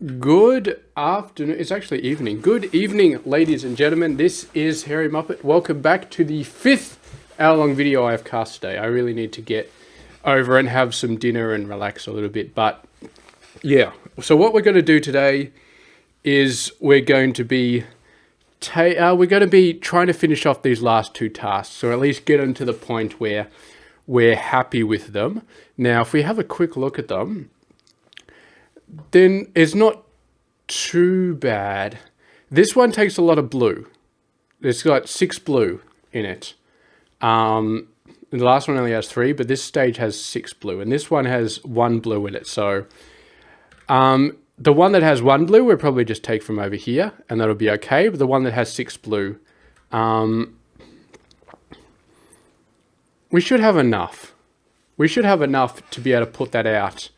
Good afternoon. It's actually evening. Good evening, ladies and gentlemen. This is Hairymuppet. Welcome back to the 5th hour-long video I have cast today. I really need to get over and have some dinner and relax a little bit. But yeah, so what we're going to do today is we're going to be trying to finish off these last two tasks, or at least get them to the point where we're happy with them. Now, if we have a quick look at them, then it's not too bad. This one takes a lot of blue. It's got 6 blue in it. The last one only has 3, but this stage has 6 blue, and this one has 1 blue in it. So the one that has 1 blue, we'll probably just take from over here, and that'll be okay. But the one that has 6 blue, we should have enough. We should have enough to be able to put that out.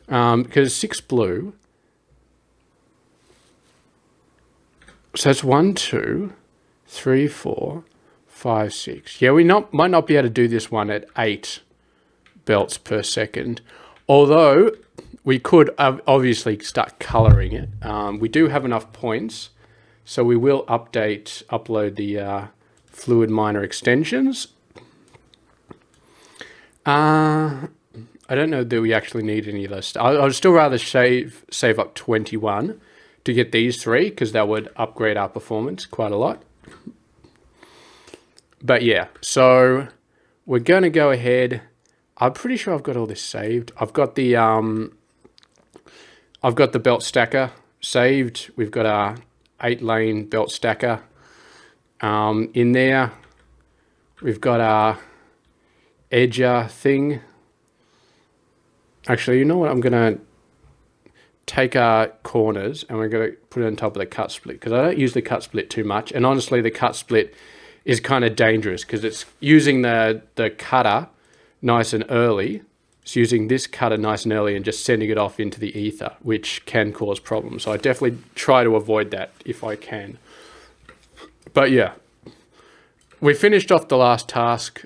Because 6 blue, so that's 1, 2, 3, 4, 5, 6. Yeah, we might not be able to do this one at 8 belts per second, although we could obviously start coloring it. We do have enough points, so we will upload the fluid miner extensions. I don't know that we actually need any of those. I would still rather save up 21 to get these 3, because that would upgrade our performance quite a lot. But yeah, so we're going to go ahead. I'm pretty sure I've got all this saved. I've got the belt stacker saved. We've got our 8-lane belt stacker in there. We've got our edger thing. Actually, you know what? I'm going to take our corners and we're going to put it on top of the cut split, because I don't use the cut split too much. And honestly, the cut split is kind of dangerous because it's using the cutter nice and early. It's using this cutter nice and early and just sending it off into the ether, which can cause problems. So I definitely try to avoid that if I can. But yeah, we finished off the last task.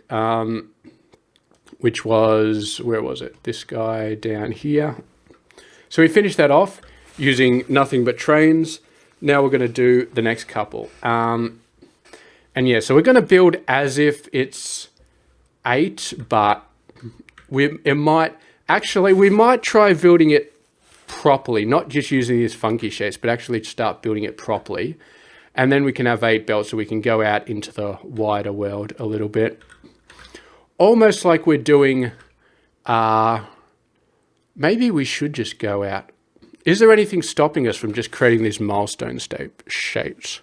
Which was, where was it? This guy down here. So we finished that off using nothing but trains. Now we're going to do the next couple. And yeah, so we're going to build as if it's 8, but we might try building it properly, not just using these funky shapes, but actually start building it properly. And then we can have 8 belts so we can go out into the wider world a little bit. Almost like we're doing, maybe we should just go out. Is there anything stopping us from just creating these milestone shapes?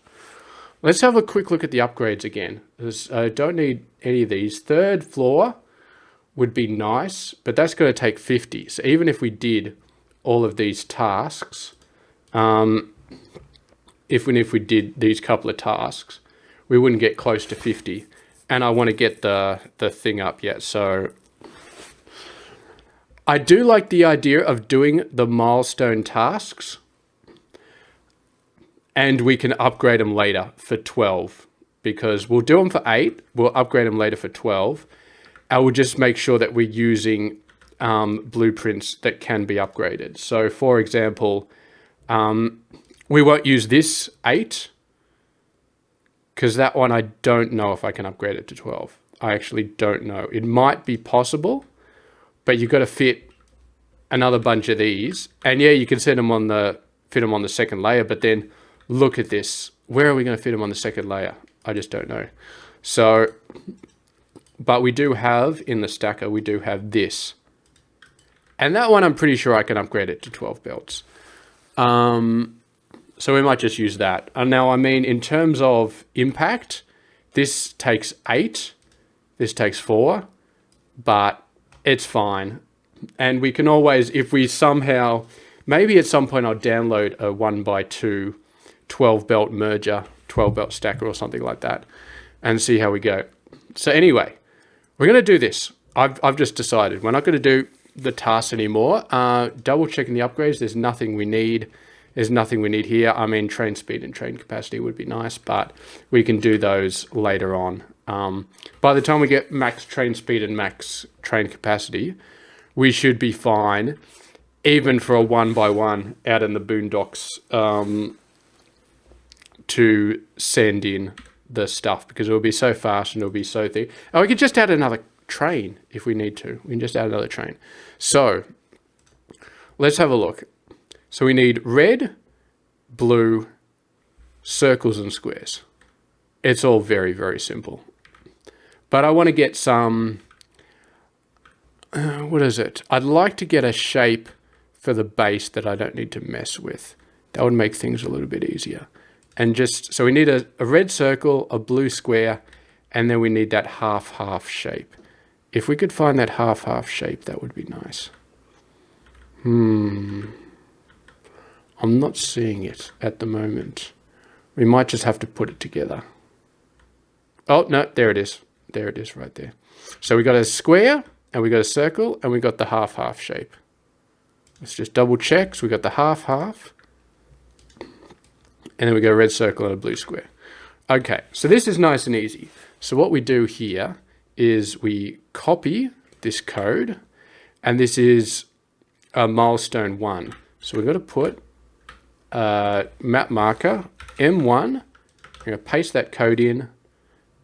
Let's have a quick look at the upgrades again. I don't need any of these. 3rd floor would be nice, but that's going to take 50. So even if we did all of these tasks, if we did these couple of tasks, we wouldn't get close to 50. And I want to get the thing up yet. So I do like the idea of doing the milestone tasks, and we can upgrade them later for 12, because we'll do them for 8. We'll upgrade them later for 12. I will just make sure that we're using blueprints that can be upgraded. So for example, we won't use this 8, because that one, I don't know if I can upgrade it to 12. I actually don't know. It might be possible, but you've got to fit another bunch of these. And yeah, you can fit them on the 2nd layer, but then look at this. Where are we going to fit them on the 2nd layer? I just don't know. So, but we do have, in the stacker, we do have this. And that one, I'm pretty sure I can upgrade it to 12 belts. So we might just use that. And now, I mean, in terms of impact, this takes 8, this takes 4, but it's fine. And we can always, if we somehow, maybe at some point I'll download a 1x2 12 belt merger, 12 belt stacker or something like that, and see how we go. So anyway, we're going to do this. I've just decided we're not going to do the tasks anymore. Double checking the upgrades. There's nothing we need. There's nothing we need here. I mean, train speed and train capacity would be nice, but we can do those later on. By the time we get max train speed and max train capacity, we should be fine. even for a 1x1 out in the boondocks, to send in the stuff, because it'll be so fast and it'll be so thick. Oh, we could just add another train if we need to. We can just add another train. So let's have a look. So we need red, blue, circles and squares. It's all very, very simple. But I want to get some, what is it? I'd like to get a shape for the base that I don't need to mess with. That would make things a little bit easier. And just, so we need a red circle, a blue square, and then we need that half-half shape. If we could find that half-half shape, that would be nice. I'm not seeing it at the moment. We might just have to put it together. Oh, no, there it is. There it is right there. So we got a square, and we got a circle, and we got the half-half shape. Let's just double check. So we got the half-half, and then we got a red circle and a blue square. Okay, so this is nice and easy. So what we do here is we copy this code, and this is a milestone 1. So we're going to put map marker M1. We're going to paste that code in,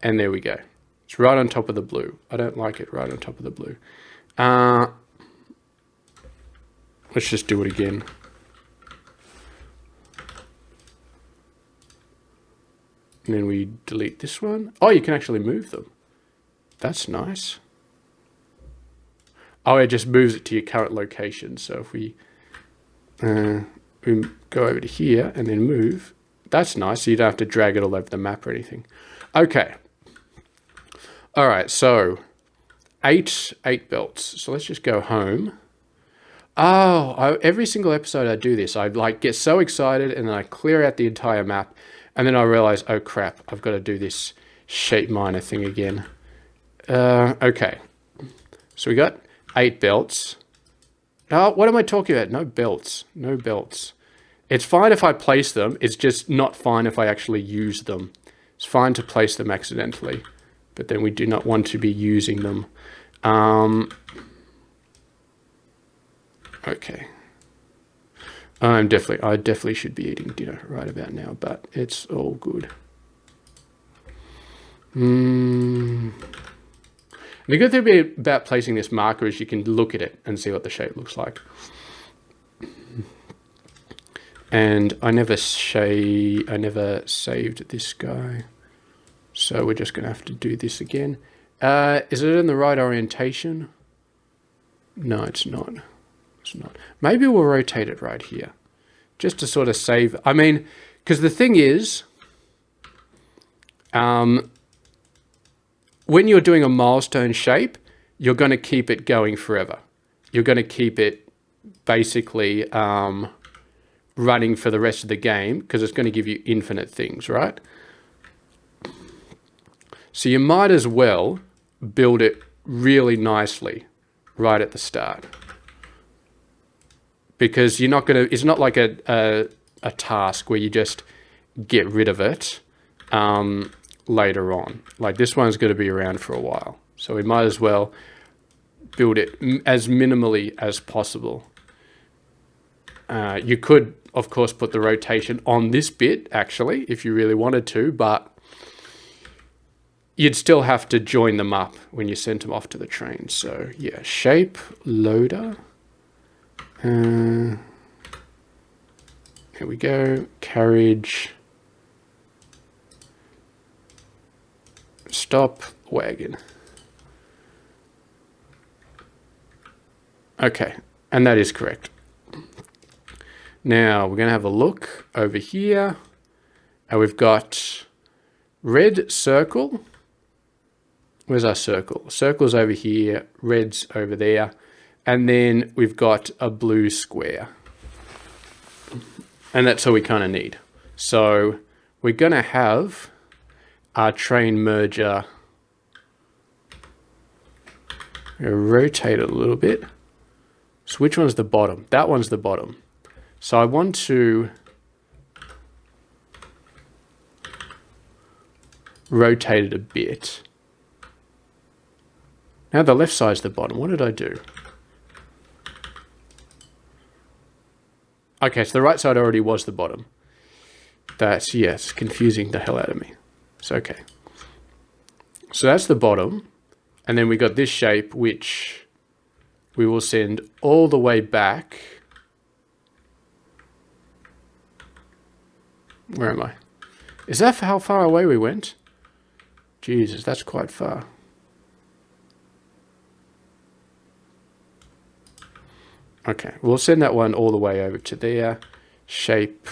and there we go. It's right on top of the blue. I don't like it right on top of the blue. Let's just do it again. And then we delete this one. Oh, you can actually move them. That's nice. Oh, it just moves it to your current location. So if we go over to here and then move, that's nice. So you don't have to drag it all over the map or anything. Okay. All right. So eight belts. So let's just go home. Oh, every single episode I do this. I like get so excited and then I clear out the entire map. And then I realize, oh crap, I've got to do this shape miner thing again. Okay. So we got 8 belts. Oh, what am I talking about? No belts. No belts. It's fine if I place them. It's just not fine if I actually use them. It's fine to place them accidentally, but then we do not want to be using them. Okay. I definitely should be eating dinner right about now, but it's all good. The good thing about placing this marker is you can look at it and see what the shape looks like. And I never saved this guy, so we're just going to have to do this again. Is it in the right orientation? No, it's not. It's not. Maybe we'll rotate it right here, just to sort of save. I mean, because the thing is, when you're doing a milestone shape, you're going to keep it going forever. You're going to keep it basically running for the rest of the game, because it's going to give you infinite things, right? So you might as well build it really nicely right at the start. Because you're not going to, it's not like a task where you just get rid of it later on. Like this one's going to be around for a while. So we might as well build it as minimally as possible. You could, of course, put the rotation on this bit, actually, if you really wanted to, but you'd still have to join them up when you sent them off to the train. So yeah, shape loader. Here we go. Carriage. Stop wagon. Okay, and that is correct. Now we're going to have a look over here, and we've got red circle. Where's our circle? Circle's over here, red's over there, and then we've got a blue square. And that's all we kind of need. So we're going to have our train merger. Rotate it a little bit. So which one's the bottom? That one's the bottom. So I want to rotate it a bit. Now the left side's the bottom. What did I do? Okay, so the right side already was the bottom. That's, yes, confusing the hell out of me. It's okay. So that's the bottom. And then we got this shape, which we will send all the way back. Where am I? Is that how far away we went? Jesus, that's quite far. Okay, we'll send that one all the way over to there. Shape.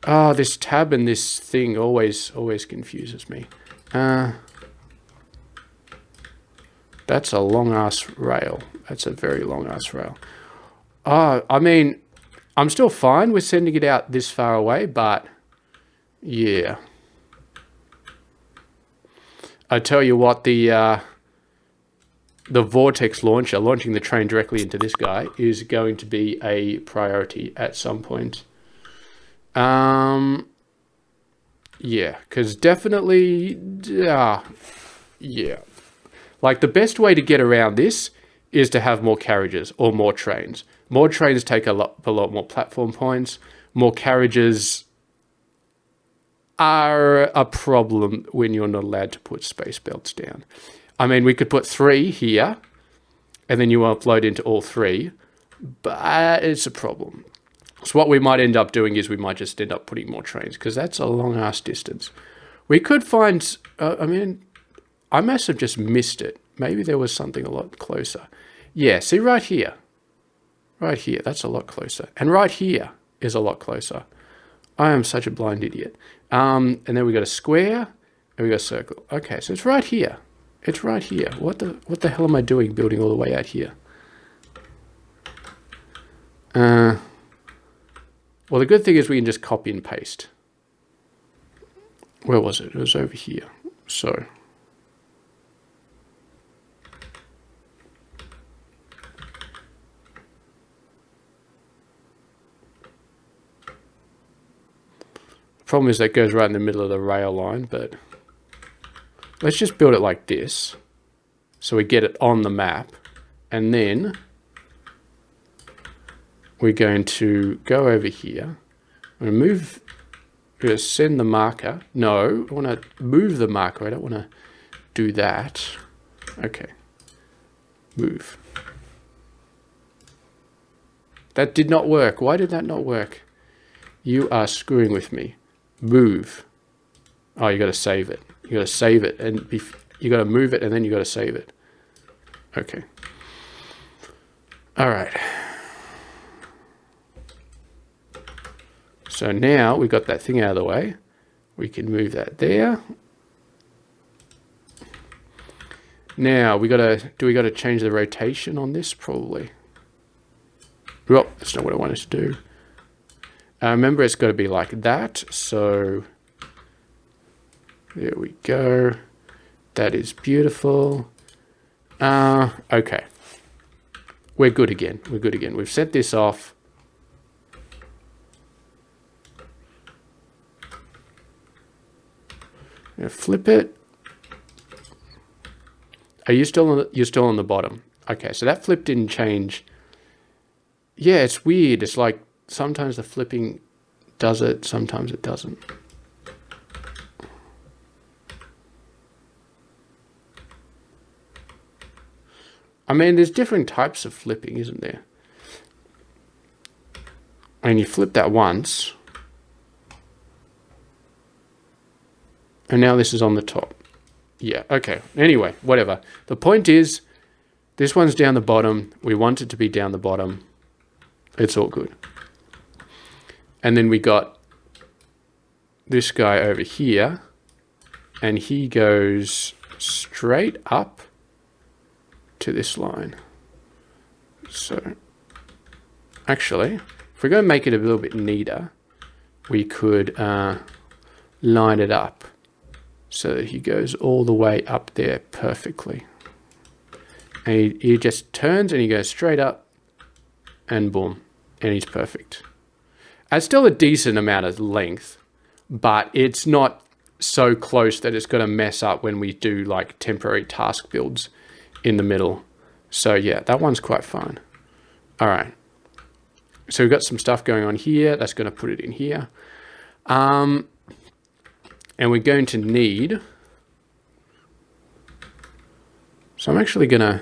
Oh, this tab and this thing always confuses me. That's a long-ass rail. That's a very long-ass rail. I mean, I'm still fine with sending it out this far away, but yeah. I tell you what, the vortex launcher, launching the train directly into this guy, is going to be a priority at some point. Yeah, because definitely, yeah. Like, the best way to get around this is to have more carriages or more trains. More trains take a lot more platform points. More carriages are a problem when you're not allowed to put space belts down. I mean, we could put 3 here, and then you upload into all 3, but it's a problem. So what we might end up doing is we might just end up putting more trains, because that's a long-ass distance. We could find, I mean, I must have just missed it. Maybe there was something a lot closer. Yeah, see right here. Right here, that's a lot closer. And right here is a lot closer. I am such a blind idiot. And then we got a square, and we got a circle. Okay, so it's right here. It's right here. What the hell am I doing building all the way out here? Well, the good thing is we can just copy and paste. Where was it? It was over here. So the problem is that goes right in the middle of the rail line, but let's just build it like this so we get it on the map, and then we're going to go over here. I'm going to move, we're going to send the marker. No, I want to move the marker. I don't want to do that. Okay. Move. That did not work. Why did that not work? You are screwing with me. Move. Oh, you got to save it. You got to save it, and you got to move it, and then you got to save it. Okay. All right. So now we got that thing out of the way. We can move that there. Now we got to change the rotation on this? Probably. Well, that's not what I wanted to do. Remember, it's got to be like that. So there we go. That is beautiful. Okay. We're good again. We're good again. We've set this off. Flip it. Are you still on you're still on the bottom? Okay, so that flip didn't change. Yeah, it's weird. It's like sometimes the flipping does it, sometimes it doesn't. I mean, there's different types of flipping, isn't there? And you flip that once. And now this is on the top. Yeah, okay. Anyway, whatever. The point is, this one's down the bottom. We want it to be down the bottom. It's all good. And then we got this guy over here. And he goes straight up to this line. So, actually, if we're going to make it a little bit neater, we could line it up. So that he goes all the way up there perfectly. And he just turns and he goes straight up and boom. And he's perfect. It's still a decent amount of length, but it's not so close that it's going to mess up when we do like temporary task builds in the middle. So yeah, that one's quite fine. All right. So we've got some stuff going on here. That's going to put it in here. And we're going to need... So I'm actually going to...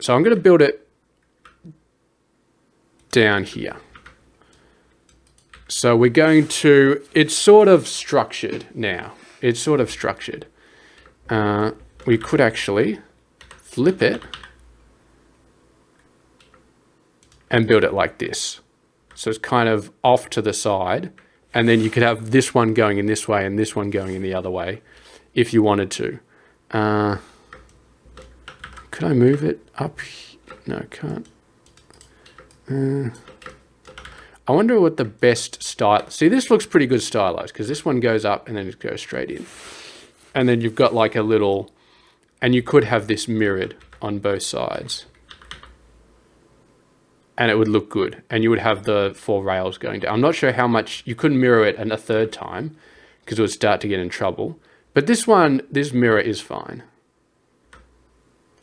So I'm going to build it down here. So we're going to... It's sort of structured now. It's sort of structured. We could actually flip it and build it like this. So it's kind of off to the side. And then you could have this one going in this way and this one going in the other way if you wanted to. Could I move it up? No, I can't. I wonder what the best style... See, this looks pretty good stylized because this one goes up and then it goes straight in. And then you've got like a little... And you could have this mirrored on both sides. And it would look good. And you would have the 4 rails going down. I'm not sure how much... You couldn't mirror it a third time because it would start to get in trouble. But this one, this mirror is fine.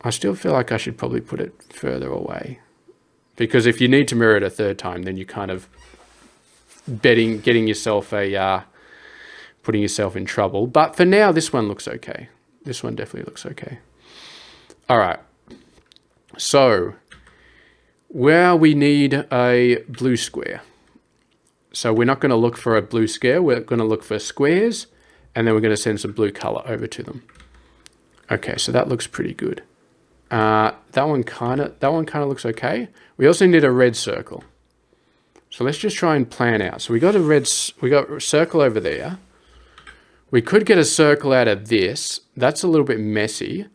I still feel like I should probably put it further away. Because if you need to mirror it a third time, then you kind of getting yourself putting yourself in trouble. But for now, this one looks okay. This one definitely looks okay. All right. So, where we need a blue square. So we're not going to look for a blue square. We're going to look for squares, and then we're going to send some blue color over to them. Okay, so that looks pretty good. That one kind of looks okay. We also need a red circle. So let's just try and plan out. So we got a circle over there. We could get a circle out of this. That's a little bit messy,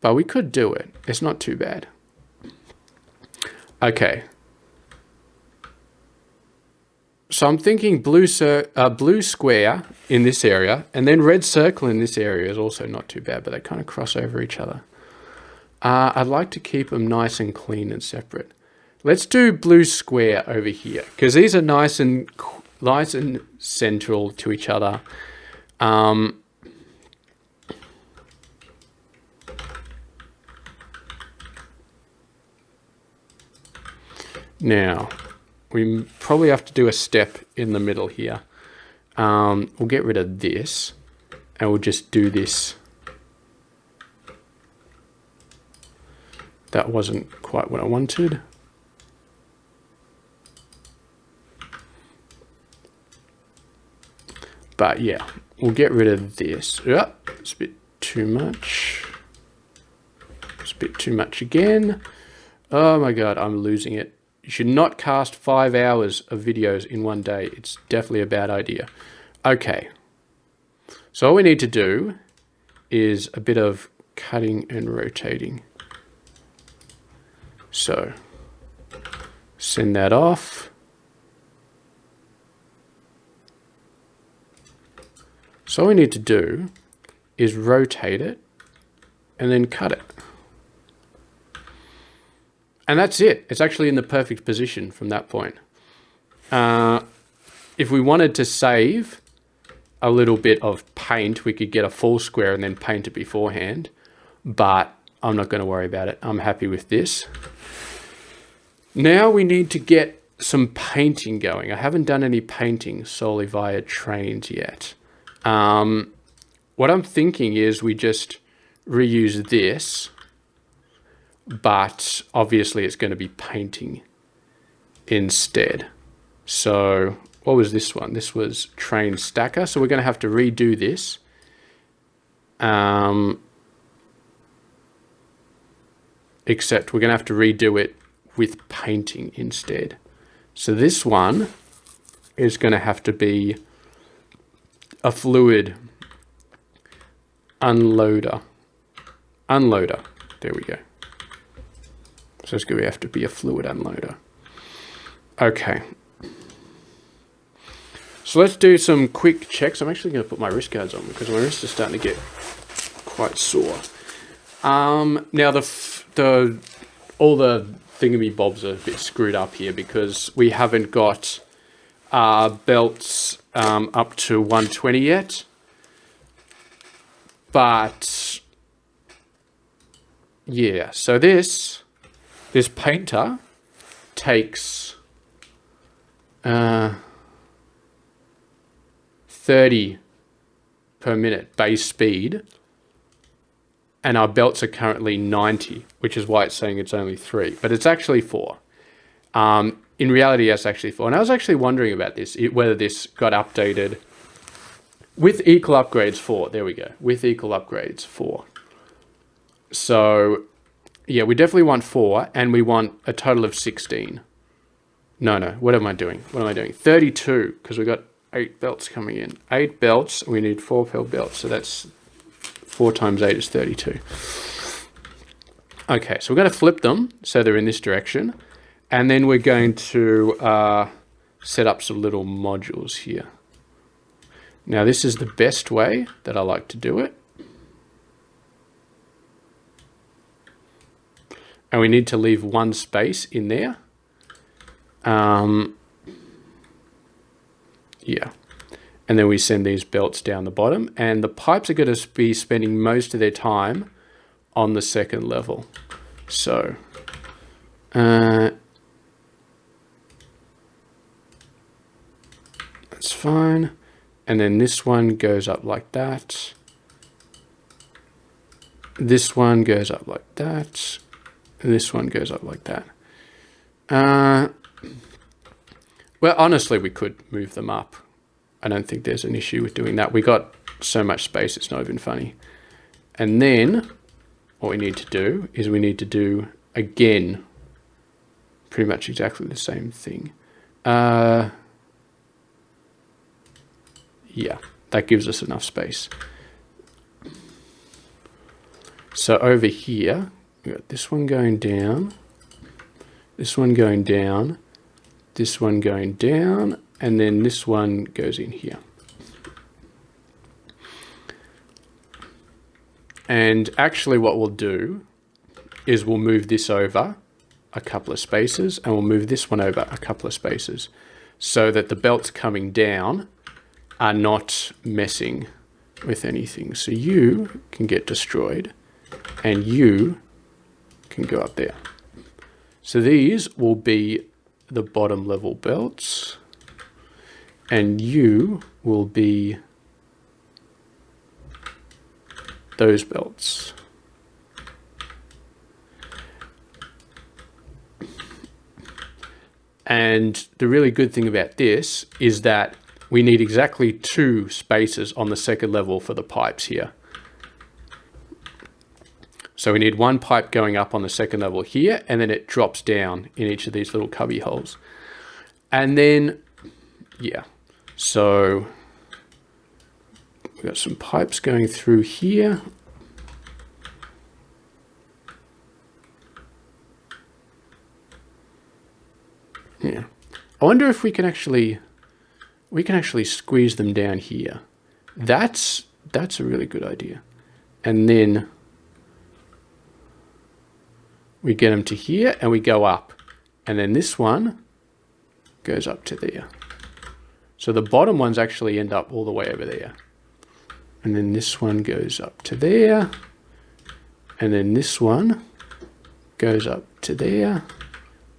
but we could do it. It's not too bad. Okay. So I'm thinking blue square in this area, and then red circle in this area is also not too bad, but they kind of cross over each other. I'd like to keep them nice and clean and separate. Let's do blue square over here because these are nice and central to each other. Now, we probably have to do a step in the middle here. We'll get rid of this and we'll just do this. That wasn't quite what I wanted. But yeah, we'll get rid of this. Yep, it's a bit too much. It's a bit too much again. Oh my God, I'm losing it. You should not cast 5 hours of videos in one day. It's definitely a bad idea. Okay. So all we need to do is a bit of cutting and rotating. So send that off. So all we need to do is rotate it and then cut it. And that's it. It's actually in the perfect position from that point. If we wanted to save a little bit of paint, we could get a full square and then paint it beforehand. But I'm not going to worry about it. I'm happy with this. Now we need to get some painting going. I haven't done any painting solely via trains yet. What I'm thinking is we just reuse this, but obviously it's going to be painting instead. So what was this one? This was train stacker. So we're going to have to redo this. Except we're going to have to redo it with painting instead. So this one is going to have to be a fluid unloader. There we go. So it's going to have to be a fluid unloader. Okay. So let's do some quick checks. I'm actually going to put my wrist guards on because my wrists are starting to get quite sore. Now all the thingamybobs are a bit screwed up here because we haven't got belts up to 120 yet. But yeah, so this painter takes 30 per minute base speed, and our belts are currently 90, which is why it's saying it's only 3, but it's actually 4. In reality, that's actually 4. And I was actually wondering about this, whether this got updated with equal upgrades 4. There we go. With equal upgrades 4. So, yeah, we definitely want 4, and we want a total of 16. No, what am I doing? 32, because we got 8 belts coming in. 8 belts, we need 4 per belt, so that's 4 times 8 is 32. Okay, so we're going to flip them so they're in this direction. And then we're going to set up some little modules here. Now, this is the best way that I like to do it. And we need to leave 1 space in there. Yeah. And then we send these belts down the bottom. And the pipes are going to be spending most of their time on the second level. So, that's fine. And then this one goes up like that. This one goes up like that. This one goes up like that. Well, honestly, we could move them up. I don't think there's an issue with doing that. We got so much space, it's not even funny. And then what we need to do is we need to do, again, pretty much exactly the same thing. Yeah, that gives us enough space. So over here, we've got this one going down, this one going down, this one going down, and then this one goes in here. And actually what we'll do is we'll move this over a couple of spaces, and we'll move this one over a couple of spaces, so that the belts coming down are not messing with anything. So you can get destroyed, and you can go up there. So these will be the bottom level belts, and you will be those belts. And the really good thing about this is that we need exactly 2 spaces on the second level for the pipes here. So we need 1 pipe going up on the second level here, and then it drops down in each of these little cubby holes. And then, yeah, so we've got some pipes going through here. Yeah, I wonder if we can actually squeeze them down here. That's a really good idea. And then we get them to here, and we go up, and then this one goes up to there. So the bottom ones actually end up all the way over there. And then this one goes up to there, and then this one goes up to there,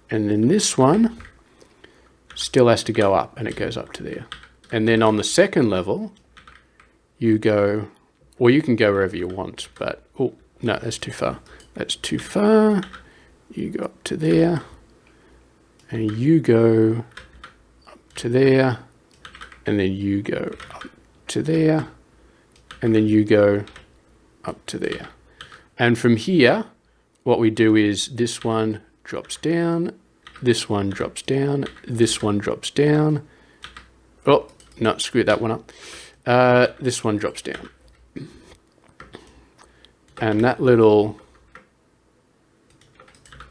and then this one still has to go up, and it goes up to there. And then on the second level, you go, or you can go wherever you want, but, oh, no, that's too far. That's too far. You go up to there, and you go up to there, and then you go up to there, and then you go up to there. And from here, what we do is this one drops down, this one drops down, this one drops down. Oh, no, screw that one up. This one drops down. And that little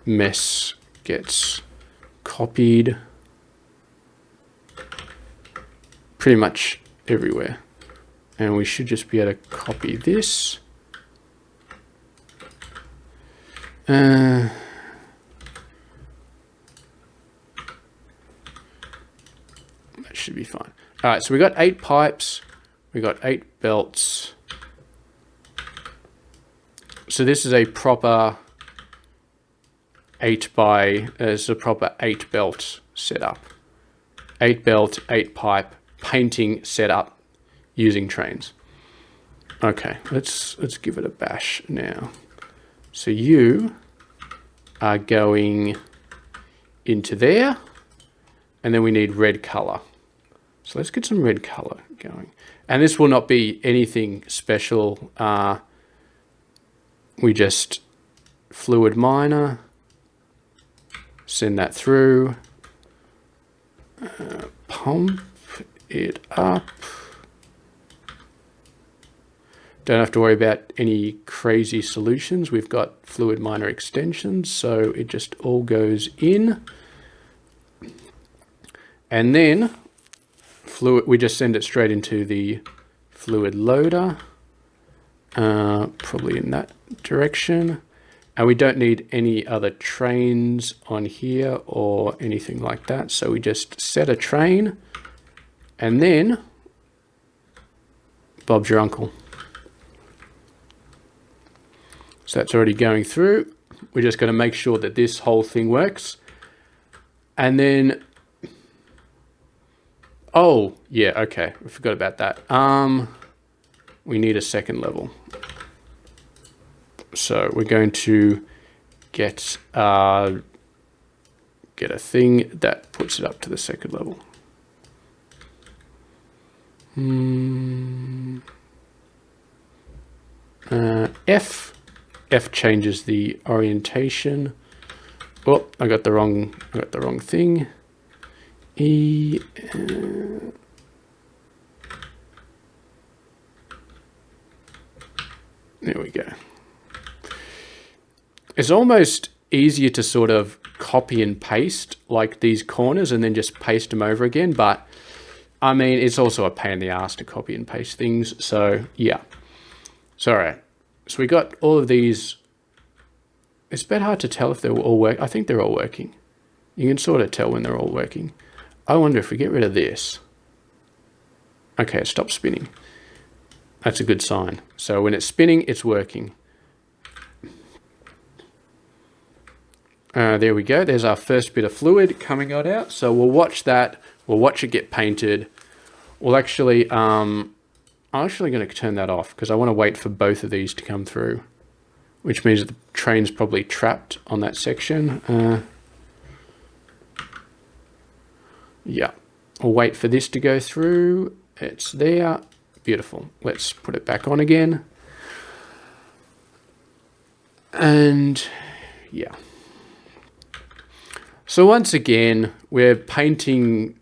mess gets copied pretty much everywhere. And we should just be able to copy this. That should be fine. All right, so we got 8 pipes, we got 8 belts. So this is a proper it's a proper 8 belt setup. 8 belt, 8 pipe painting setup using trains. Okay, let's give it a bash now. So you are going into there, and then we need red color. So let's get some red color going. And this will not be anything special. We just fluid miner, send that through, pump it up. Don't have to worry about any crazy solutions. We've got fluid miner extensions, so it just all goes in. And then we just send it straight into the fluid loader, probably in that direction. And we don't need any other trains on here or anything like that. So we just set a train, and then Bob's your uncle. So that's already going through. We're just going to make sure that this whole thing works. And then, oh yeah, okay, we forgot about that. We need a second level. So we're going to get a thing that puts it up to the second level. F changes the orientation. Oh, I got the wrong thing. E. There we go. It's almost easier to sort of copy and paste like these corners and then just paste them over again. But I mean, it's also a pain in the ass to copy and paste things. So yeah. So all right. So we got all of these. It's a bit hard to tell if they're all working. I think they're all working. You can sort of tell when they're all working. I wonder if we get rid of this. Okay, it stopped spinning. That's a good sign. So when it's spinning, it's working. There we go. There's our first bit of fluid coming out. So we'll watch that. We'll watch it get painted. We'll actually, I'm actually going to turn that off because I want to wait for both of these to come through, which means the train's probably trapped on that section. Yeah, we'll wait for this to go through. It's there. Beautiful. Let's put it back on again. And yeah. So once again, we're painting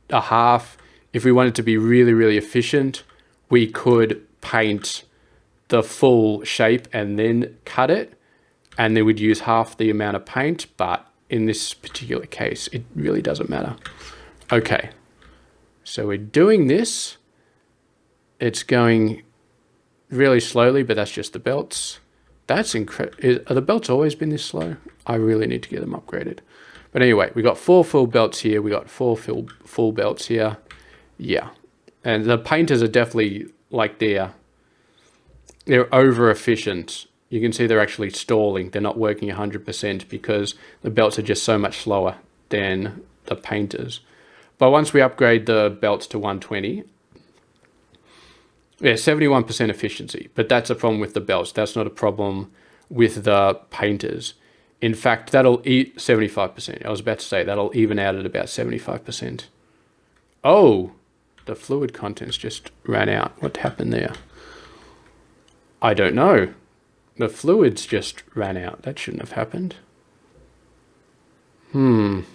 a half. If we wanted to be really, really efficient, we could paint the full shape and then cut it, and then we'd use half the amount of paint. But in this particular case, it really doesn't matter. Okay, so we're doing this. It's going really slowly, but that's just the belts. That's incredible. Are the belts always been this slow? I really need to get them upgraded. But anyway, we got 4 full belts here. We got 4 full belts here. Yeah, and the painters are definitely like they're over efficient. You can see they're actually stalling. They're not working 100% because the belts are just so much slower than the painters. But once we upgrade the belts to 120, yeah, 71% efficiency. But that's a problem with the belts. That's not a problem with the painters. In fact, that'll eat 75%. I was about to say that'll even out at about 75%. Oh, the fluid contents just ran out. What happened there? I don't know. The fluids just ran out. That shouldn't have happened. Very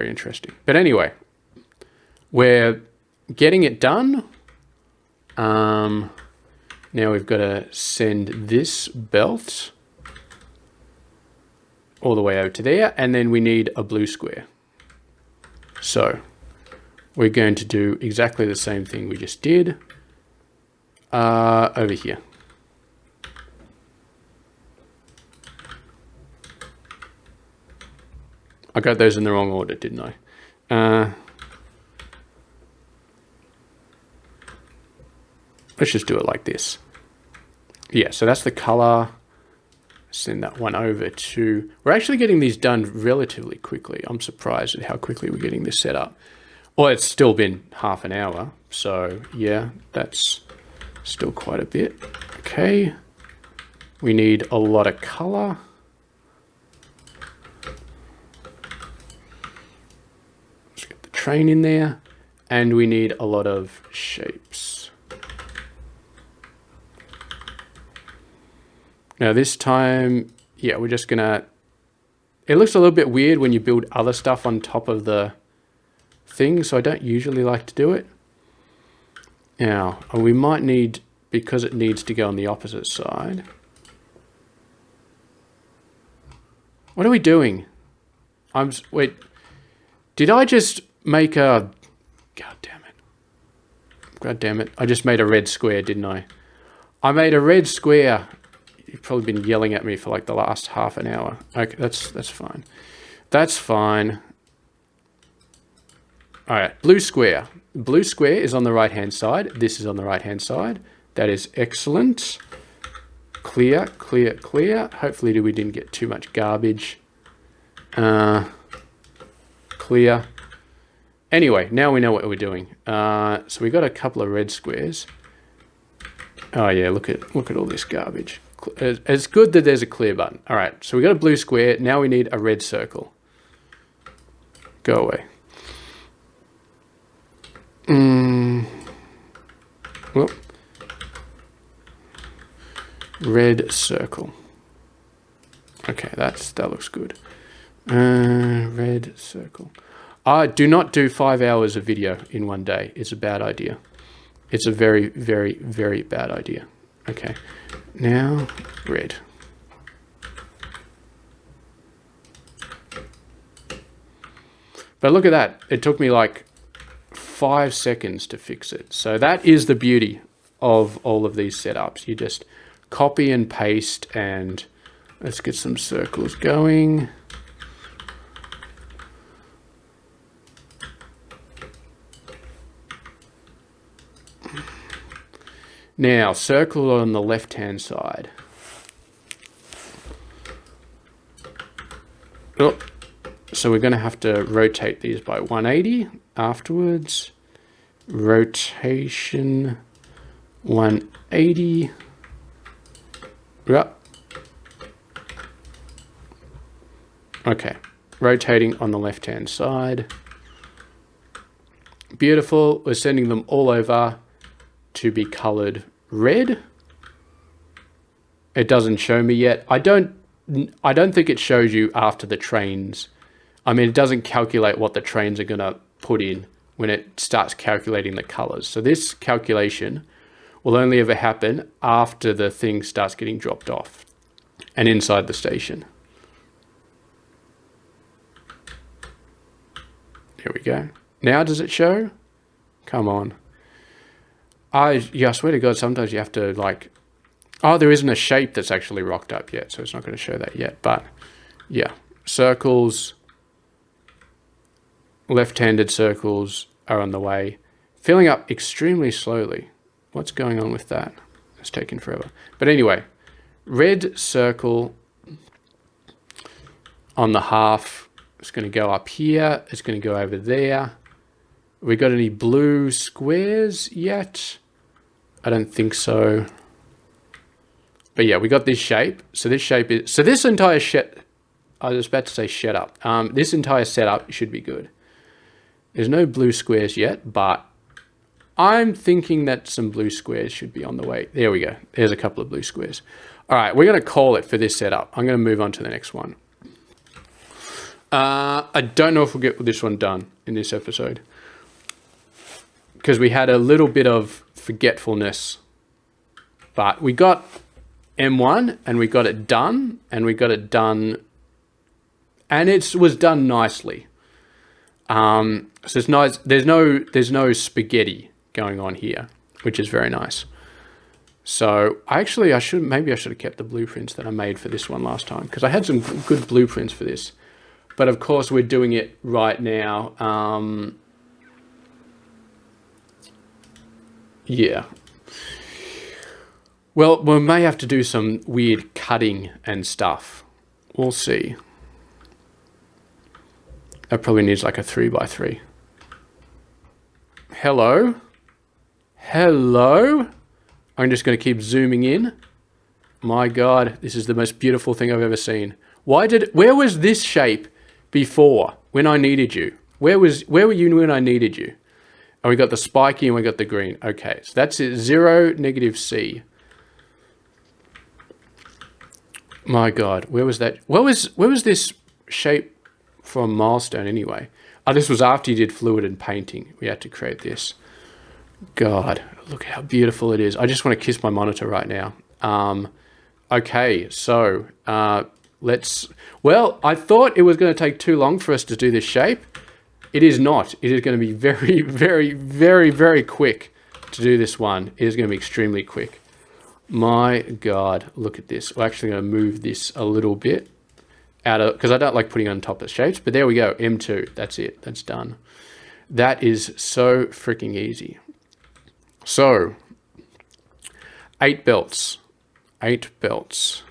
interesting. But anyway, we're getting it done. Now we've got to send this belt all the way over to there, and then we need a blue square. So we're going to do exactly the same thing we just did over here. I got those in the wrong order, didn't I? Let's just do it like this. Yeah, so that's the color. send that one over to, we're actually getting these done relatively quickly. I'm surprised at how quickly we're getting this set up. Well, it's still been half an hour. So yeah, that's still quite a bit. Okay. We need a lot of color. Let's get the train in there. And we need a lot of shapes. Now this time, yeah, we're just gonna, it looks a little bit weird when you build other stuff on top of the thing, so I don't usually like to do it. Now, we might need, because it needs to go on the opposite side. What are we doing? Wait, did I just make a, God damn it. I just made a red square, didn't I? I made a red square. You've probably been yelling at me for like the last half an hour. Okay, that's fine. That's fine. All right, blue square. Blue square is on the right-hand side. This is on the right-hand side. That is excellent. Clear, clear, clear. Hopefully we didn't get too much garbage. Clear. Anyway, now we know what we're doing. So we got a couple of red squares. Oh yeah, look at all this garbage. It's good that there's a clear button. All right, so we got a blue square. Now we need a red circle. Go away. Well, red circle. Okay, that looks good. Red circle. Do not do 5 hours of video in one day. It's a bad idea. It's a very, very, very bad idea. Okay, now red. But look at that. It took me like 5 seconds to fix it. So that is the beauty of all of these setups. You just copy and paste, and let's get some circles going. Now, circle on the left-hand side. Oh, so we're going to have to rotate these by 180 afterwards. Rotation 180. Yep. Okay, rotating on the left-hand side. Beautiful. We're sending them all over to be colored red. It doesn't show me yet. I don't think it shows you after the trains. I mean, it doesn't calculate what the trains are going to put in when it starts calculating the colors. So this calculation will only ever happen after the thing starts getting dropped off and inside the station. Here we go. Now does it show? Come on. I swear to God, sometimes you have to like, oh, there isn't a shape that's actually rocked up yet, so it's not going to show that yet. But yeah, circles, left-handed circles are on the way, filling up extremely slowly. What's going on with that? It's taking forever. But anyway, red circle on the half. It's going to go up here. It's going to go over there. We got any blue squares yet? I don't think so. But yeah, we got this shape. So this shape is, so this entire I was about to say shut up. This entire setup should be good. There's no blue squares yet, but I'm thinking that some blue squares should be on the way. There we go. There's a couple of blue squares. All right, we're going to call it for this setup. I'm going to move on to the next one. I don't know if we'll get this one done in this episode, because we had a little bit of forgetfulness, but we got M1 and we got it done, and it was done nicely. So it's nice. There's no spaghetti going on here, which is very nice. So maybe I should have kept the blueprints that I made for this one last time, because I had some good blueprints for this. But of course, we're doing it right now. Yeah. Well, we may have to do some weird cutting and stuff. We'll see. That probably needs like a 3x3. Hello? Hello? I'm just going to keep zooming in. My God, this is the most beautiful thing I've ever seen. Where was this shape before when I needed you? Where were you when I needed you? And we got the spiky and we got the green. Okay, so that's it. 0, -C. My God, where was that? Where was this shape from Milestone anyway? Oh, this was after you did fluid and painting. We had to create this. God, look how beautiful it is. I just want to kiss my monitor right now. Okay, so well, I thought it was going to take too long for us to do this shape. It is not. It is going to be very, very, very, very quick to do this one. It is going to be extremely quick. My God, look at this. We're actually going to move this a little bit out of, because I don't like putting on top of shapes, but there we go. M2, that's it. That's done. That is so freaking easy. So 8 belts. 8 belts.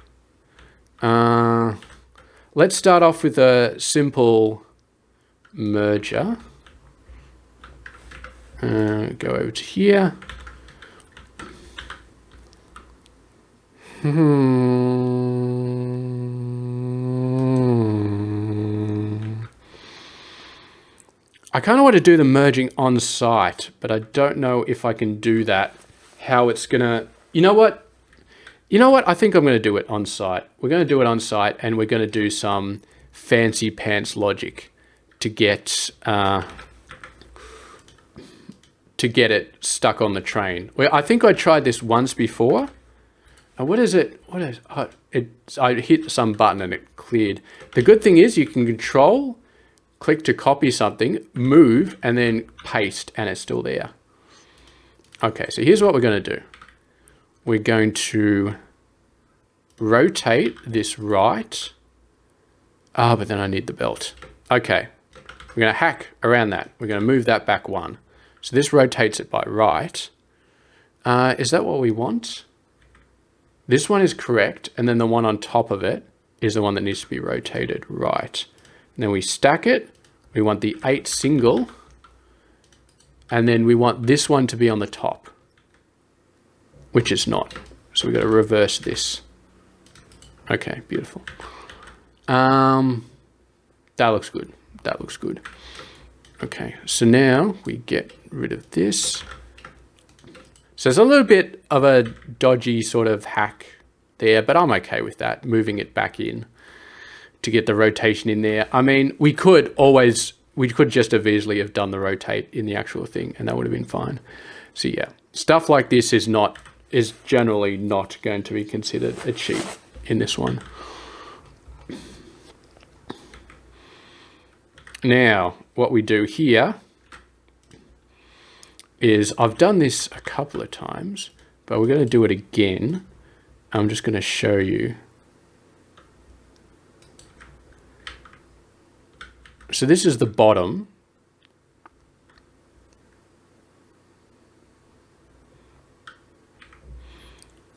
Let's start off with a simple merger. Go over to here. I kind of want to do the merging on site, but I don't know if I can do that. How it's gonna, you know what? I think I'm going to do it on site. We're going to do it on site, and we're going to do some fancy pants logic to get it stuck on the train. Well, I think I tried this once before. What is it? I hit some button and it cleared. The good thing is you can control, click to copy something, move, and then paste, and it's still there. Okay, so here's what we're going to do. We're going to rotate this right. But then I need the belt. Okay, we're going to hack around that. We're going to move that back 1. So this rotates it by right. Is that what we want? This one is correct, and then the one on top of it is the one that needs to be rotated right. And then we stack it. We want the 8 single, and then we want this one to be on the top, which is not. So we've got to reverse this. Okay, beautiful. That looks good. That looks good. Okay, so now we get rid of this. So there's a little bit of a dodgy sort of hack there, but I'm okay with that, moving it back in to get the rotation in there. I mean, we could just as easily have done the rotate in the actual thing, and that would have been fine. So yeah, stuff like this is generally not going to be considered a cheat in this one. Now, what we do here is, I've done this a couple of times, but we're going to do it again. I'm just going to show you. So this is the bottom.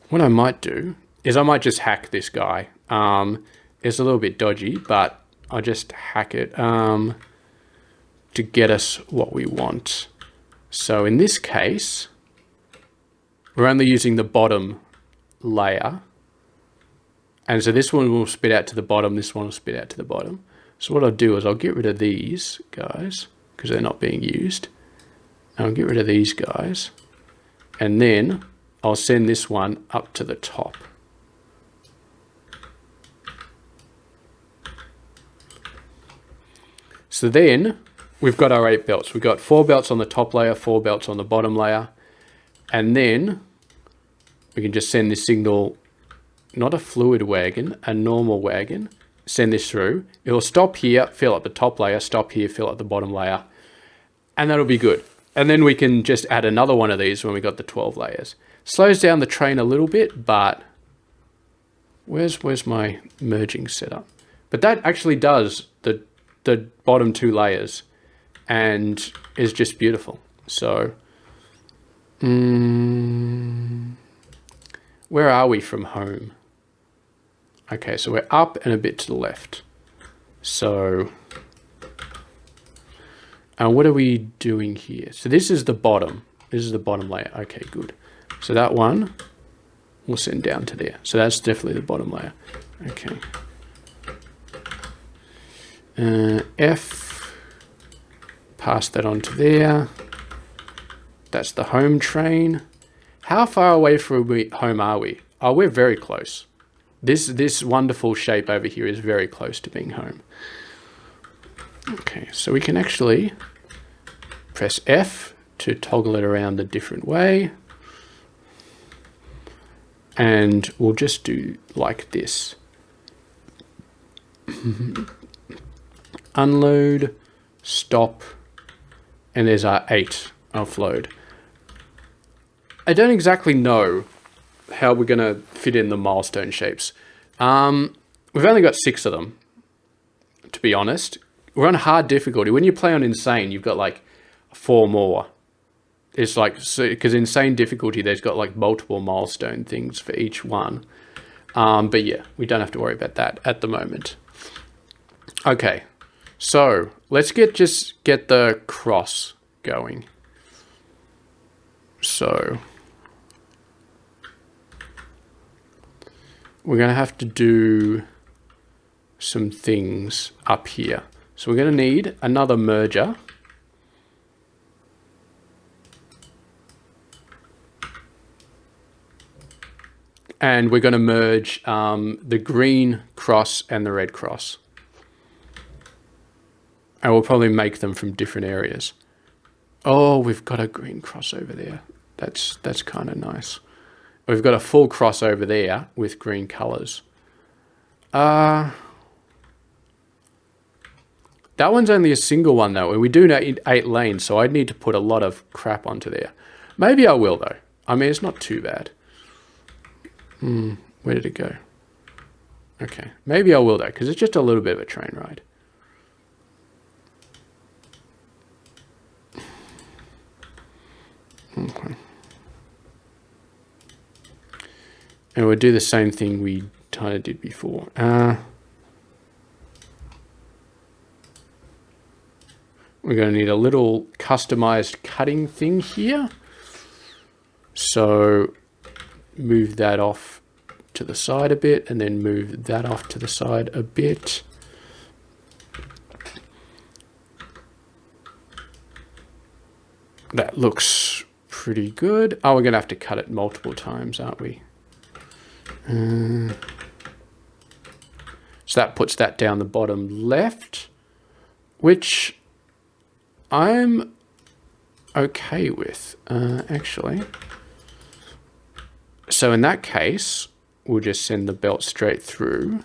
What I might do is I might just hack this guy. It's a little bit dodgy, but I'll just hack it to get us what we want. So in this case, we're only using the bottom layer. And so this one will spit out to the bottom, this one will spit out to the bottom. So what I'll do is I'll get rid of these guys because they're not being used. And I'll get rid of these guys. And then I'll send this one up to the top. So then we've got our 8 belts. We've got 4 belts on the top layer, 4 belts on the bottom layer. And then we can just send this signal, not a fluid wagon, a normal wagon. Send this through. It will stop here, fill up the top layer, stop here, fill up the bottom layer. And that'll be good. And then we can just add another one of these when we got the 12 layers. Slows down the train a little bit, but where's my merging setup? But that actually does the bottom 2 layers and is just beautiful. So where are we from home? Okay, so we're up and a bit to the left. So, what are we doing here? So this is the bottom. This is the bottom layer. Okay, good. So that one we'll send down to there. So that's definitely the bottom layer. Okay. F, pass that on to there. That's the home train. How far away from home are we? Oh, we're very close. This wonderful shape over here is very close to being home. Okay, so we can actually press F to toggle it around a different way. And we'll just do like this. Unload, stop, and there's our 8 offload. I don't exactly know how we're going to fit in the milestone shapes. We've only got 6 of them, to be honest. We're on hard difficulty. When you play on insane, you've got like 4 more. It's like, so because insane difficulty, there's got like multiple milestone things for each one. But yeah, we don't have to worry about that at the moment. Okay, so let's just get the cross going. So we're going to have to do some things up here. So we're going to need another merger. And we're going to merge the green cross and the red cross. And we'll probably make them from different areas. Oh, we've got a green cross over there. That's kind of nice. We've got a full cross over there with green colors. That one's only a single one though. We do need 8 lanes, so I'd need to put a lot of crap onto there. Maybe I will though. I mean, it's not too bad. Where did it go? Okay, maybe I will though, because it's just a little bit of a train ride. Okay. And we'll do the same thing we kind of did before. We're going to need a little customized cutting thing here. So move that off to the side a bit, and then move that off to the side a bit. That looks pretty good. Oh, we're going to have to cut it multiple times, aren't we? So that puts that down the bottom left, which I'm okay with, actually. So in that case, we'll just send the belt straight through.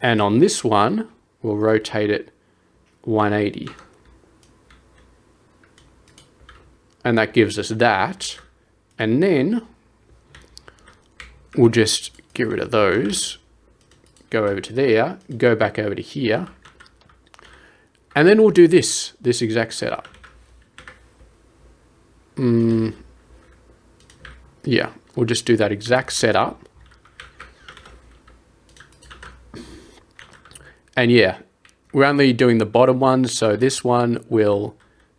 And on this one, we'll rotate it 180. And that gives us that. And then we'll just get rid of those, go over to there, go back over to here. And then we'll do this exact setup. Yeah, we'll just do that exact setup. And yeah, we're only doing the bottom one. So this one will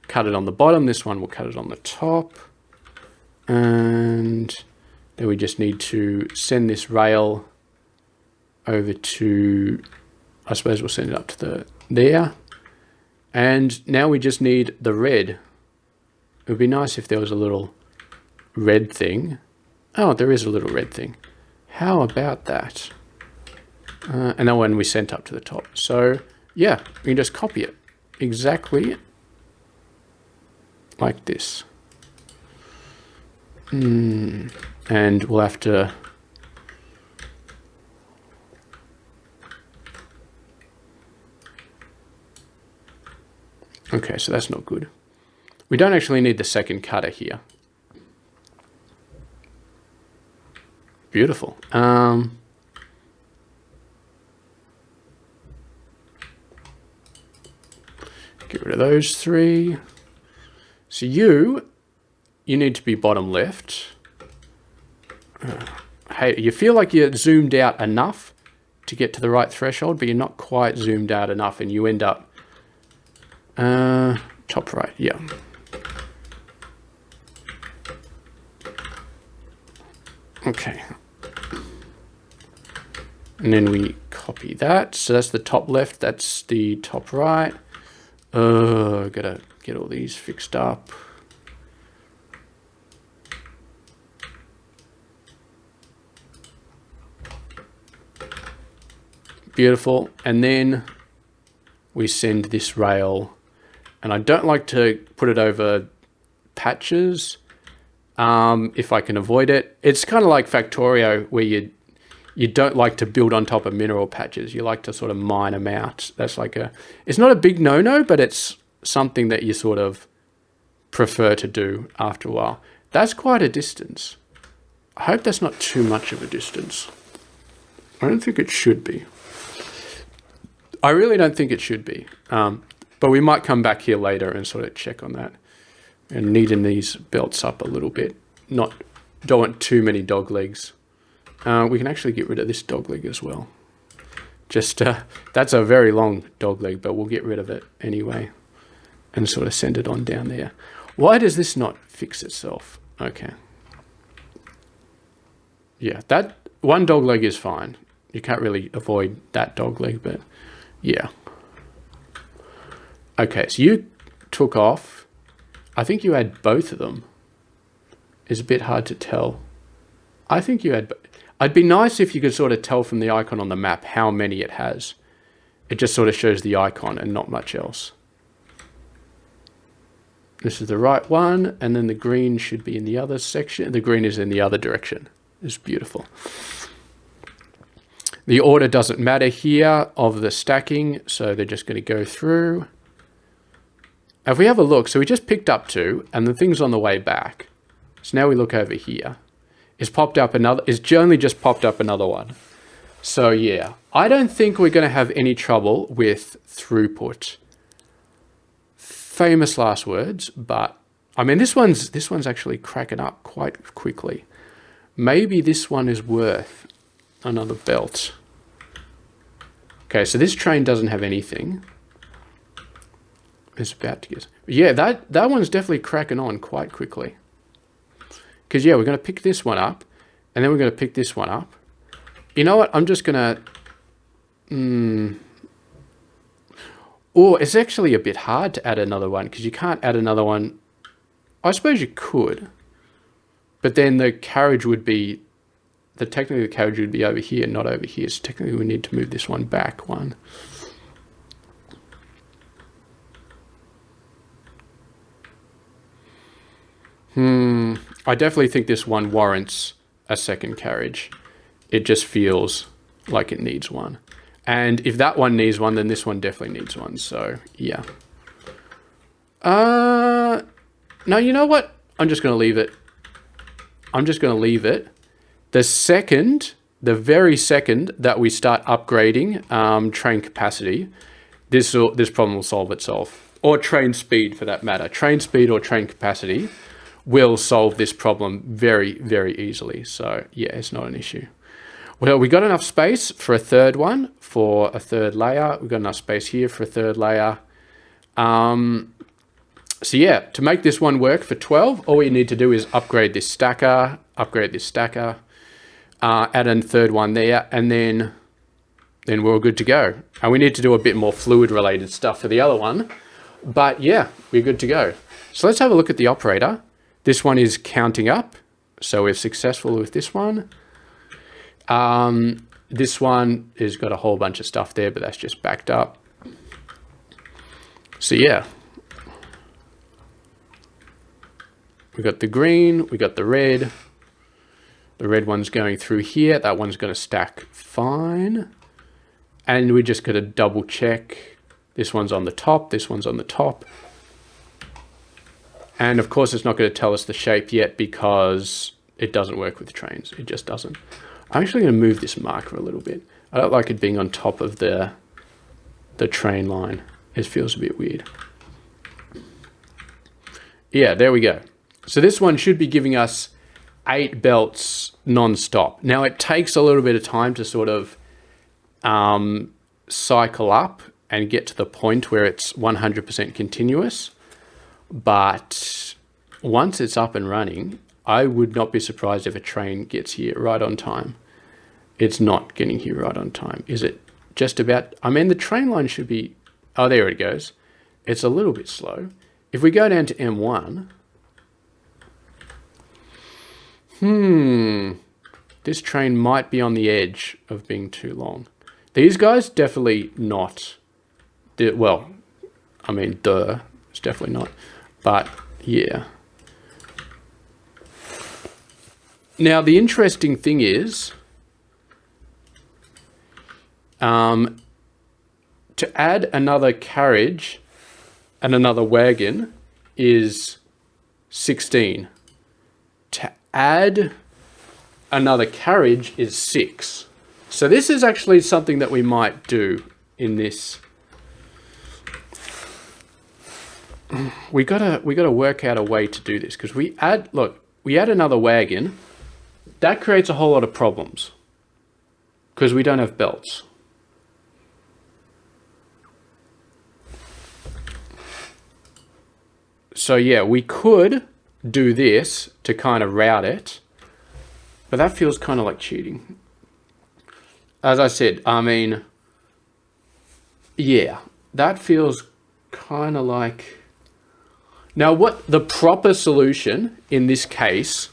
cut it on the bottom. This one will cut it on the top. And then we just need to send this rail over to, I suppose we'll send it up to there. And now we just need the red. It would be nice if there was a little red thing. Oh, there is a little red thing. How about that? And then when we sent up to the top. So yeah, we can just copy it exactly like this. And we'll have to okay, so that's not good. We don't actually need the second cutter here. Beautiful. Get rid of those 3. So you need to be bottom left. hate it. You feel like you're zoomed out enough to get to the right threshold, but you're not quite zoomed out enough, and you end up top right. Yeah. Okay. And then we copy that. So that's the top left. That's the top right. Gotta get all these fixed up. Beautiful. And then we send this rail, and I don't like to put it over patches if I can avoid it. It's kind of like Factorio, where you don't like to build on top of mineral patches. You like to sort of mine them out. That's like it's not a big no-no, but it's something that you sort of prefer to do after a while. That's quite a distance. I hope that's not too much of a distance. I don't think it should be. I really don't think it should be. But we might come back here later and sort of check on that. And neaten these belts up a little bit. Don't want too many dog legs. We can actually get rid of this dog leg as well. Just, that's a very long dog leg, but we'll get rid of it anyway. And sort of send it on down there. Why does this not fix itself? Okay. Yeah, that one dog leg is fine. You can't really avoid that dog leg, but yeah. Okay, so you took off. I think you had both of them. It's a bit hard to tell. I think you had... It'd be nice if you could sort of tell from the icon on the map how many it has. It just sort of shows the icon and not much else. This is the right one, and then the green should be in the other section. The green is in the other direction. It's beautiful. The order doesn't matter here of the stacking, so they're just going to go through. If we have a look, so we just picked up 2, and the thing's on the way back. So now we look over here. It's only just popped up another one. So yeah, I don't think we're going to have any trouble with throughput. Famous last words, but I mean, this one's actually cracking up quite quickly. Maybe this one is worth another belt. Okay, so this train doesn't have anything. It's about to get... Yeah, that one's definitely cracking on quite quickly. Because, yeah, we're going to pick this one up, and then we're going to pick this one up. You know what? I'm just going to... Oh, it's actually a bit hard to add another one, because you can't add another one. I suppose you could. But then the carriage would be... Technically, the carriage would be over here, not over here. So technically, we need to move this one back one. I definitely think this one warrants a second carriage. It just feels like it needs one. And if that one needs one, then this one definitely needs one. So, yeah. No, you know what? I'm just going to leave it. I'm just going to leave it. The very second that we start upgrading train capacity, this problem will solve itself. Or train speed, for that matter. Train speed or train capacity will solve this problem very, very easily. So yeah, it's not an issue. Well, we got enough space for a third one, for a third layer. We've got enough space here for a third layer. So yeah, to make this one work for 12, all we need to do is upgrade this stacker, add a third one there, and then we're all good to go. And we need to do a bit more fluid related stuff for the other one. But yeah, we're good to go. So let's have a look at the operator. This one is counting up. So we're successful with this one. This one has got a whole bunch of stuff there, but that's just backed up. So yeah. We got the green, we got the red. The red one's going through here. That one's going to stack fine. And we just got to double check. This one's on the top. This one's on the top. And of course, it's not going to tell us the shape yet because it doesn't work with trains. It just doesn't. I'm actually going to move this marker a little bit. I don't like it being on top of the train line. It feels a bit weird. Yeah, there we go. So this one should be giving us 8 belts non-stop. Now it takes a little bit of time to sort of cycle up and get to the point where it's 100% continuous. But once it's up and running, I would not be surprised if a train gets here right on time. It's not getting here right on time. Is it just about? I mean, the train line should be... Oh, there it goes. It's a little bit slow. If we go down to M1... This train might be on the edge of being too long. These guys definitely not... Well, I mean, it's definitely not. But, yeah. Now, the interesting thing is... to add another carriage and another wagon is 16. To add another carriage is 6. So this is actually something that we might do in this. We gotta work out a way to do this, because we add another wagon. That creates a whole lot of problems because we don't have belts. So yeah, we could do this to kind of route it, but that feels kind of like cheating. As I said, I mean, yeah, that feels kind of like... Now, what the proper solution in this case,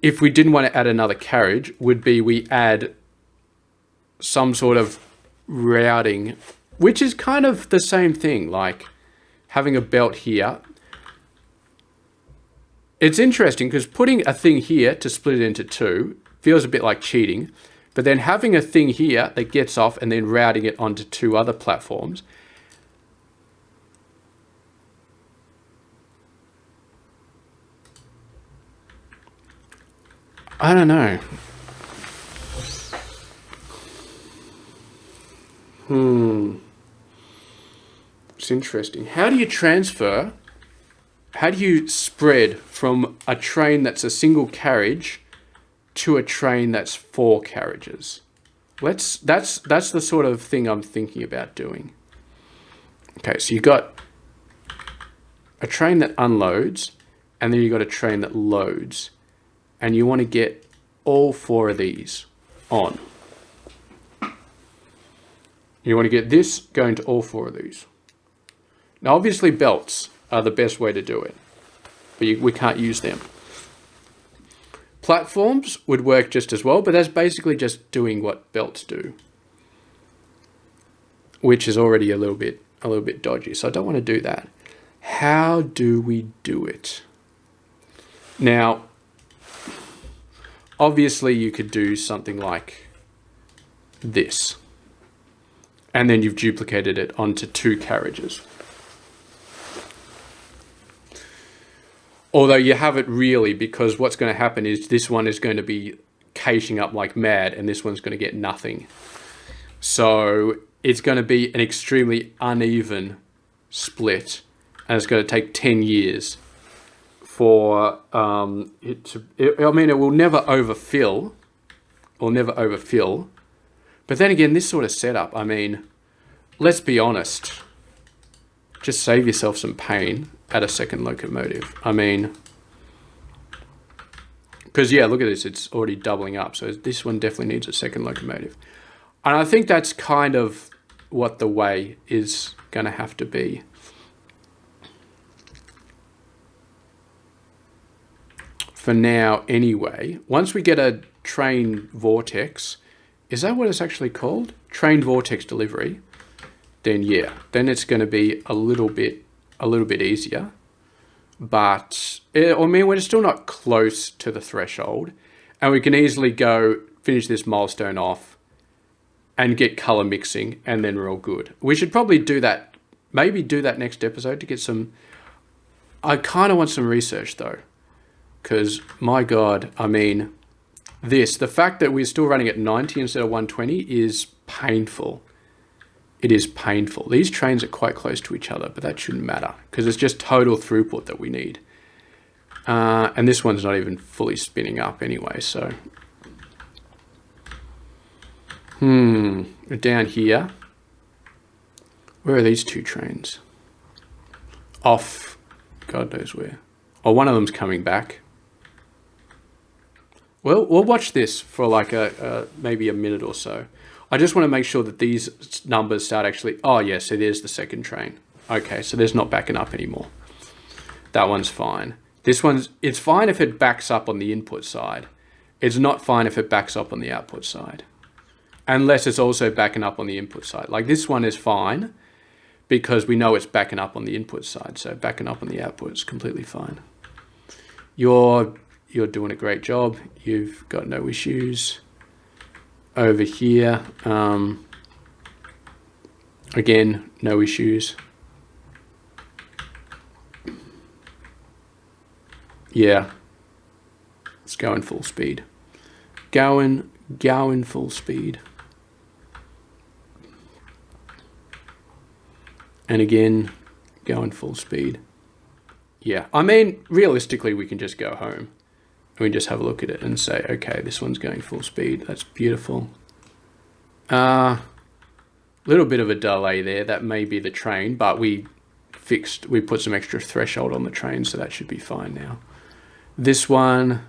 if we didn't want to add another carriage, would be we add some sort of routing, which is kind of the same thing, like having a belt here. It's interesting because putting a thing here to split it into 2 feels a bit like cheating, but then having a thing here that gets off and then routing it onto 2 other platforms. I don't know. It's interesting. How do you transfer? How do you spread from a train that's a single carriage to a train that's 4 carriages? That's the sort of thing I'm thinking about doing. Okay, so you got a train that unloads, and then you got a train that loads, and you want to get all 4 of these on. You want to get this going to all 4 of these. Now, obviously, belts are the best way to do it, but we can't use them. Platforms would work just as well, but that's basically just doing what belts do, which is already a little bit dodgy. So I don't want to do that. How do we do it? Now, obviously, you could do something like this, and then you've duplicated it onto 2 carriages. Although you haven't really, because what's going to happen is this one is going to be caching up like mad, and this one's going to get nothing. So it's going to be an extremely uneven split, and it's going to take 10 years for it to... I mean, it will never overfill, But then again, this sort of setup, I mean, let's be honest. Just save yourself some pain. Add a second locomotive. I mean, because yeah, look at this, it's already doubling up. So this one definitely needs a second locomotive. And I think that's kind of what the way is going to have to be. For now, anyway. Once we get a train vortex, is that what it's actually called? Train vortex delivery. Then yeah, then it's going to be a little bit easier, but I mean, we're still not close to the threshold, and we can easily go finish this milestone off and get color mixing, and then we're all good. We should probably do that, maybe do that next episode to get some... I kind of want some research though, because my God, I mean, the fact that we're still running at 90 instead of 120 is painful. It is painful. These trains are quite close to each other, but that shouldn't matter because it's just total throughput that we need. And this one's not even fully spinning up anyway, so. Down here. Where are these two trains? Off, God knows where. Oh, one of them's coming back. Well, we'll watch this for like maybe a minute or so. I just want to make sure that these numbers start actually... Oh, yes, it is the second train. Okay, so there's not backing up anymore. That one's fine. This one's... It's fine if it backs up on the input side. It's not fine if it backs up on the output side. Unless it's also backing up on the input side. Like this one is fine because we know it's backing up on the input side. So backing up on the output is completely fine. You're doing a great job. You've got no issues. Over here, again, no issues. Yeah, it's going full speed. Going full speed. And again, going full speed. Yeah, I mean, realistically, we can just go home. And we just have a look at it and say, okay, this one's going full speed. That's beautiful. Little bit of a delay there. That may be the train, but we put some extra threshold on the train, so that should be fine now. This one,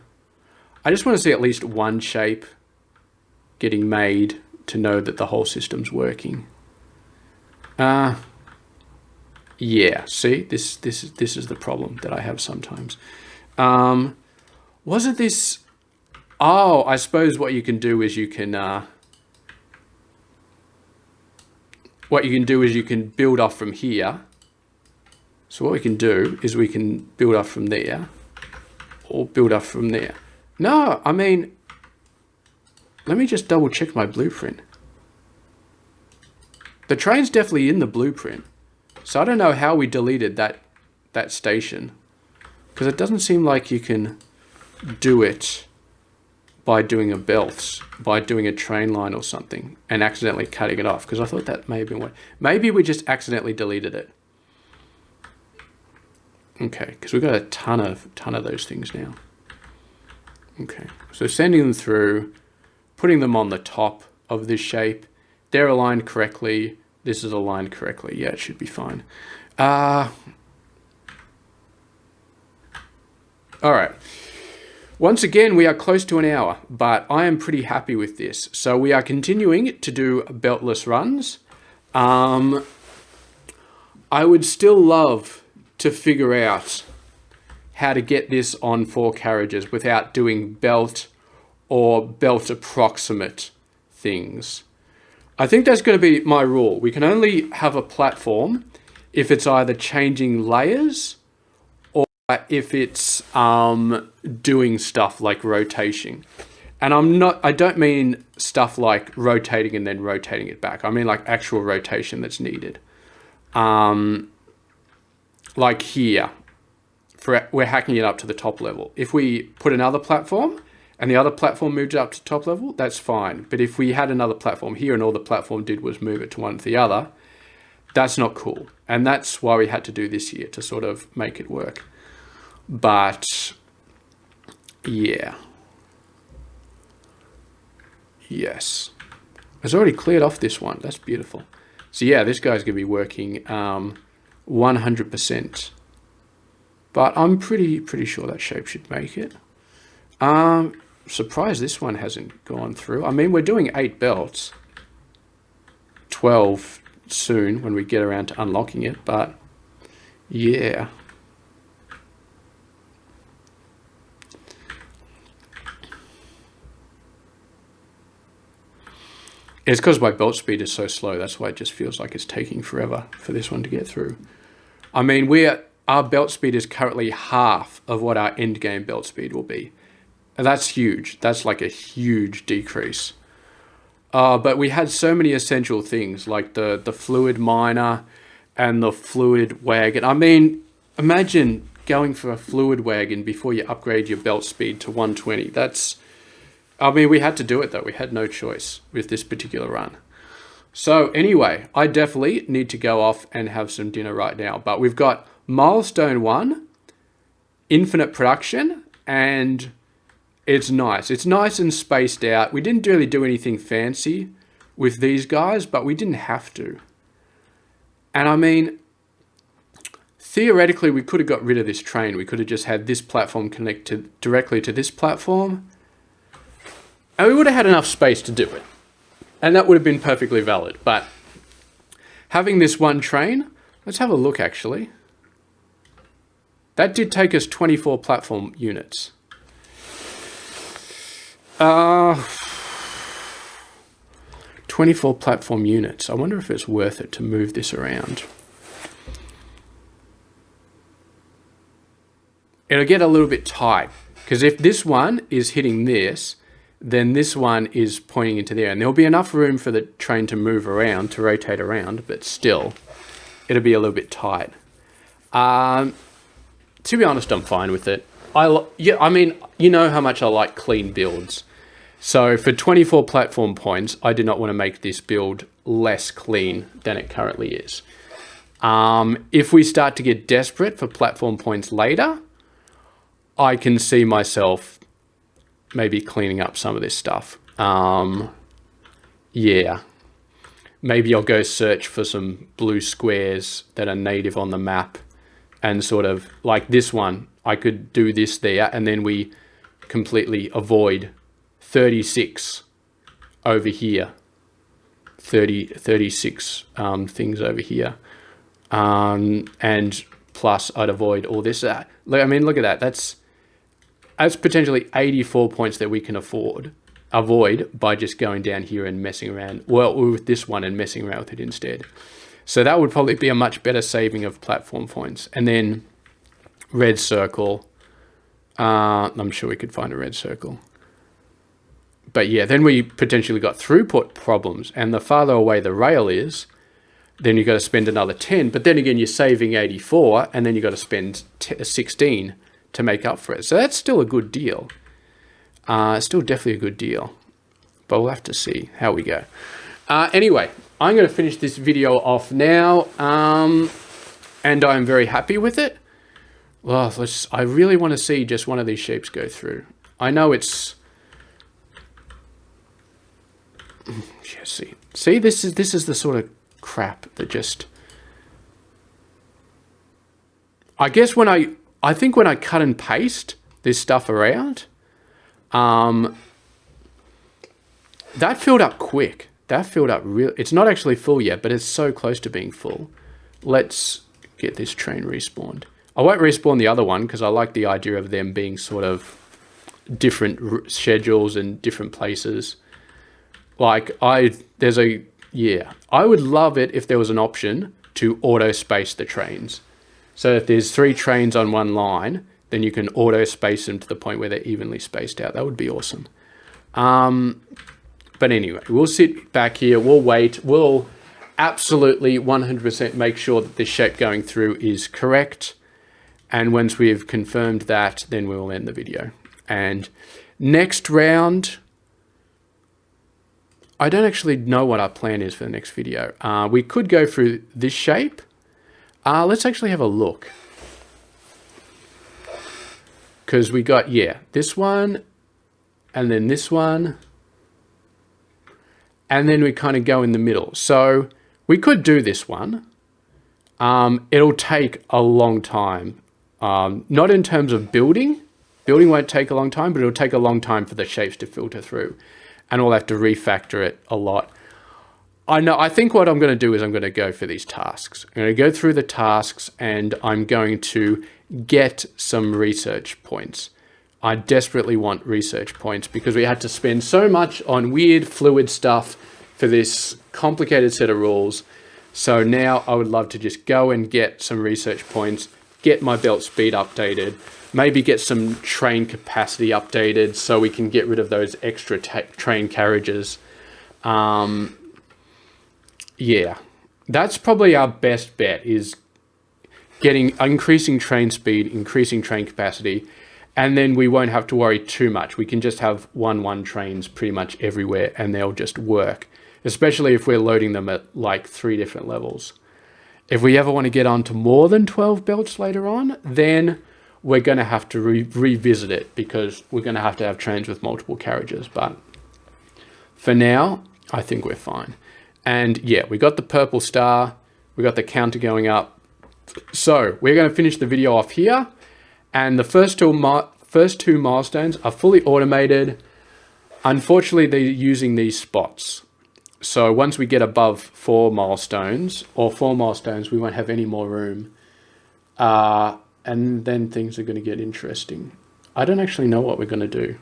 I just want to see at least one shape getting made to know that the whole system's working. Yeah, see, this is the problem that I have sometimes. Wasn't this... Oh, I suppose what you can do is you can... build off from here. So what we can do is we can build off from there. Or build off from there. No, I mean... Let me just double check my blueprint. The train's definitely in the blueprint. So I don't know how we deleted that station. Because it doesn't seem like you can do it by doing a belt, by doing a train line or something, and accidentally cutting it off. Because I thought that may have been what... Maybe we just accidentally deleted it. Okay, because we've got a ton of those things now. Okay, so sending them through, putting them on the top of this shape. They're aligned correctly. This is aligned correctly. Yeah, it should be fine. All right. Once again, we are close to an hour, but I am pretty happy with this. So we are continuing to do beltless runs. I would still love to figure out how to get this on 4 carriages without doing belt or belt approximate things. I think that's going to be my rule. We can only have a platform if it's either changing layers or if it's doing stuff like rotation. And I don't mean stuff like rotating and then rotating it back. I mean like actual rotation that's needed. Like here, we're hacking it up to the top level. If we put another platform and the other platform moved up to top level, that's fine. But if we had another platform here and all the platform did was move it to one to the other, that's not cool. And that's why we had to do this here, to sort of make it work. But yeah. Yes. It's already cleared off this one. That's beautiful. So yeah, this guy's going to be working 100%. But I'm pretty sure that shape should make it. Surprised this one hasn't gone through. I mean, we're doing 8 belts. 12 soon when we get around to unlocking it, but yeah. It's because my belt speed is so slow. That's why it just feels like it's taking forever for this one to get through. I mean, our belt speed is currently half of what our end game belt speed will be. And that's huge. That's like a huge decrease. But we had so many essential things like the fluid miner and the fluid wagon. I mean, imagine going for a fluid wagon before you upgrade your belt speed to 120. I mean, we had to do it though. We had no choice with this particular run. So anyway, I definitely need to go off and have some dinner right now. But we've got Milestone 1 infinite production, and it's nice. It's nice and spaced out. We didn't really do anything fancy with these guys, but we didn't have to. And I mean, theoretically, we could have got rid of this train. We could have just had this platform connected directly to this platform, and we would have had enough space to do it. And that would have been perfectly valid. But having this one train, let's have a look actually. That did take us 24 platform units. 24 platform units. I wonder if it's worth it to move this around. It'll get a little bit tight, because if this one is hitting this, then this one is pointing into there, and there'll be enough room for the train to move around, to rotate around, but still, it'll be a little bit tight. To be honest, I'm fine with it. Yeah, I mean, you know how much I like clean builds. So for 24 platform points, I did not want to make this build less clean than it currently is. If we start to get desperate for platform points later, I can see myself maybe cleaning up some of this stuff. Yeah. Maybe I'll go search for some blue squares that are native on the map, and sort of like this one, I could do this there, and then we completely avoid 36 over here, 36 things over here, and plus I'd avoid all this. I mean, look at that. That's potentially 84 points that we can avoid by just going down here and messing around. Well, with this one and messing around with it instead. So that would probably be a much better saving of platform points. And then red circle. I'm sure we could find a red circle. But yeah, then we potentially got throughput problems. And the farther away the rail is, then you've got to spend another 10. But then again, you're saving 84, and then you've got to spend 16 to make up for it. So that's still a good deal. Still definitely a good deal. But we'll have to see how we go. Anyway, I'm going to finish this video off now. And I'm very happy with it. Well, I really want to see just one of these shapes go through. I know it's... Yeah, see, this is the sort of crap that just... I guess I think when I cut and paste this stuff around, that filled up quick. That filled up real. It's not actually full yet, but it's so close to being full. Let's get this train respawned. I won't respawn the other one because I like the idea of them being sort of different schedules and different places. Like I would love it if there was an option to auto space the trains. So if there's 3 trains on one line, then you can auto space them to the point where they're evenly spaced out. That would be awesome. But anyway, we'll sit back here, we'll wait, we'll absolutely 100% make sure that this shape going through is correct. And once we've confirmed that, then we'll end the video. And next round, I don't actually know what our plan is for the next video. We could go through this shape. Let's actually have a look. Because we got, this one, and then this one, and then we kind of go in the middle. So we could do this one. It'll take a long time. Not in terms of building. Building won't take a long time, but it'll take a long time for the shapes to filter through. And we'll have to refactor it a lot. I think what I'm going to do is I'm going to go for these tasks. I'm going to go through the tasks, and I'm going to get some research points. I desperately want research points because we had to spend so much on weird fluid stuff for this complicated set of rules. So now I would love to just go and get some research points, get my belt speed updated, maybe get some train capacity updated so we can get rid of those extra train carriages. Yeah, that's probably our best bet, is increasing train speed, increasing train capacity, and then we won't have to worry too much. We can just have 1-1 trains pretty much everywhere, and they'll just work, especially if we're loading them at like 3 different levels. If we ever want to get on to more than 12 belts later on, then we're going to have to revisit it because we're going to have trains with multiple carriages. But for now, I think we're fine. And yeah, we got the purple star. We got the counter going up. So we're going to finish the video off here. And the first two milestones are fully automated. Unfortunately, they're using these spots. So once we get above 4 milestones, we won't have any more room. And then things are going to get interesting. I don't actually know what we're going to do.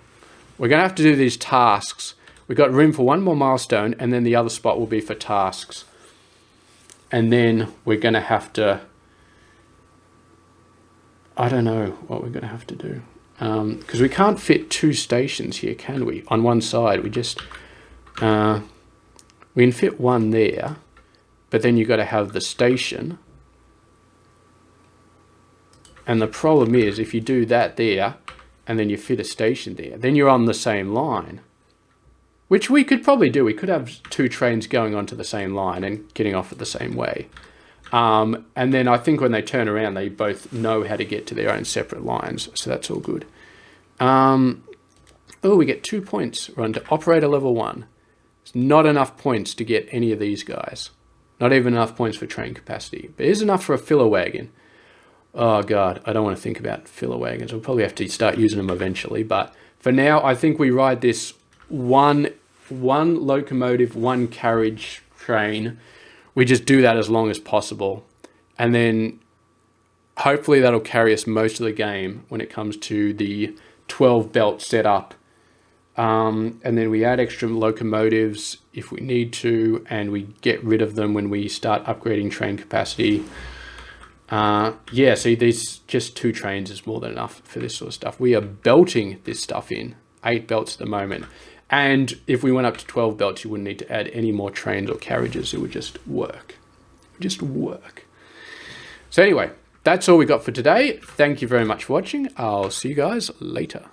We're going to have to do these tasks. We've got room for one more milestone, and then the other spot will be for tasks. And then we're going to have to... I don't know what we're going to have to do. Because we can't fit 2 stations here, can we? On one side, we just... we can fit one there, but then you've got to have the station. And the problem is, if you do that there, and then you fit a station there, then you're on the same line. Which we could probably do. We could have 2 trains going onto the same line and getting off at the same way. And then I think when they turn around, they both know how to get to their own separate lines. So that's all good. Oh, we get 2 points. We're on to operator level 1. It's not enough points to get any of these guys. Not even enough points for train capacity. But it is enough for a filler wagon. Oh God, I don't want to think about filler wagons. We'll probably have to start using them eventually. But for now, I think we ride this one locomotive, 1 carriage train. We just do that as long as possible. And then hopefully that'll carry us most of the game when it comes to the 12 belt setup. And then we add extra locomotives if we need to, and we get rid of them when we start upgrading train capacity. Yeah, see, these just 2 trains is more than enough for this sort of stuff. We are belting this stuff in. 8 belts at the moment. And if we went up to 12 belts, you wouldn't need to add any more trains or carriages. It would just work. Just work. So anyway, that's all we got for today. Thank you very much for watching. I'll see you guys later.